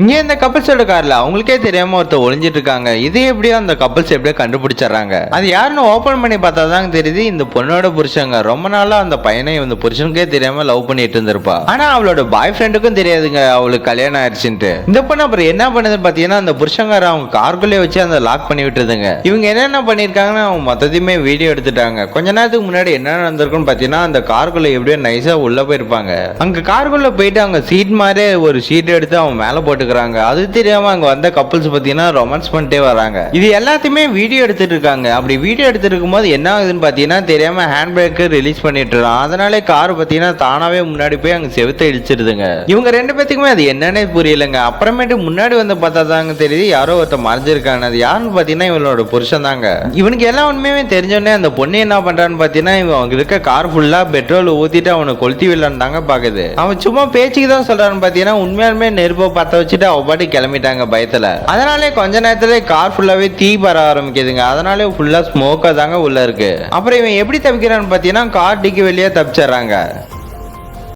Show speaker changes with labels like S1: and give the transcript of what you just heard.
S1: இங்க இந்த கப்பல்ஸோட கார்ல அவங்களுக்கே தெரியாம ஒருத்தர் ஒளிஞ்சிட்டு இருக்காங்க. இது எப்படியோ அந்த கப்பல்ஸ் எப்படியோ கண்டுபிடிச்சிடறாங்க. அது யாருன்னு ஓபன் பண்ணி பார்த்தாதான் தெரியுது இந்த பொண்ணோட புருஷங்க. ரொம்ப நாளா அந்த பையனை இந்த புருஷனுக்கே தெரியாம லவ் பண்ணிட்டு இருந்திருப்பா. ஆனா அவளோட பாய் ஃப்ரெண்டுக்கும் தெரியாதுங்க அவளுக்கு கல்யாணம் ஆயிடுச்சுட்டு. இந்த பொண்ணு அப்புறம் என்ன பண்ணுதுன்னு பாத்தீங்கன்னா அந்த புருஷங்கார அவங்க கார்குள்ளே வச்சு அந்த லாக் பண்ணி விட்டுருதுங்க. இவங்க என்னென்ன பண்ணிருக்காங்கன்னா அவங்க மொத்தத்தையுமே வீடியோ எடுத்துட்டாங்க. கொஞ்ச நேரத்துக்கு முன்னாடி என்ன நடந்திருக்குன்னு பாத்தீங்கன்னா அந்த கார்குள்ள எப்படியோ நைஸா உள்ள போயிருப்பாங்க. அங்க கார்குள்ள போயிட்டு அவங்க சீட் மாதிரி ஒரு ஷீட் எடுத்து அவங்க மேல போட்டு அது தெரியாம அங்க வந்த கப்பல்ஸ் பாத்தீங்கன்னா ரொமான்ஸ் பண்ணிட்டே வராங்க. இது எல்லாத்தையுமே வீடியோ எடுத்துட்டு இருக்காங்க. அப்படி வீடியோ எடுத்துட்டு இருக்கும்போது என்ன ஆகுதுன்னு பாத்தீங்கன்னா தெரியாம ஹேண்ட் பிரேக் ரிலீஸ் பண்ணிட்டு இருக்கான். அதனாலே கார் பாத்தீங்கன்னா தானாவே முன்னாடி போய் அங்க செவுத்த இடிச்சிருதுங்க. இவங்க ரெண்டு பேத்துக்குமே அது என்னன்னே புரியலங்க. அப்புறமேட்டு முன்னாடி வந்து பார்த்தா தாங்க தெரியுது யாரோ ஒருத்தர் மறைஞ்சிருக்காங்க. அது யாருன்னு பாத்தீங்கன்னா இவனோட புருஷன் தாங்க. இவனுக்கு எல்லா உண்மையுமே தெரிஞ்சோடனே அந்த பொண்ணு என்ன பண்றான்னு பாத்தீங்கன்னா இவன் இருக்க கார் ஃபுல்லா பெட்ரோல் ஊத்திட்டு அவனை கொளுத்தி விடலான்னு தாங்க பாக்குது. அவன் சும்மா பேச்சுக்கு தான் சொல்றான்னு பாத்தீங்கன்னா உண்மையாலுமே நெருப்பை பத்த வச்சுட்டு அவ பாட்டி கிளம்பிட்டாங்க பயத்துல. அதனாலே கொஞ்ச நேரத்துல கார் ஃபுல்லாவே தீ பர ஆரம்பிக்குதுங்க. அதனாலே ஃபுல்லா ஸ்மோக்கா தாங்க உள்ள இருக்கு. அப்புறம் இவன் எப்படி தப்பிக்கிறான்னு பாத்தீங்கன்னா கார் டிக்கி வெளியே தப்பிச்சிடறாங்க.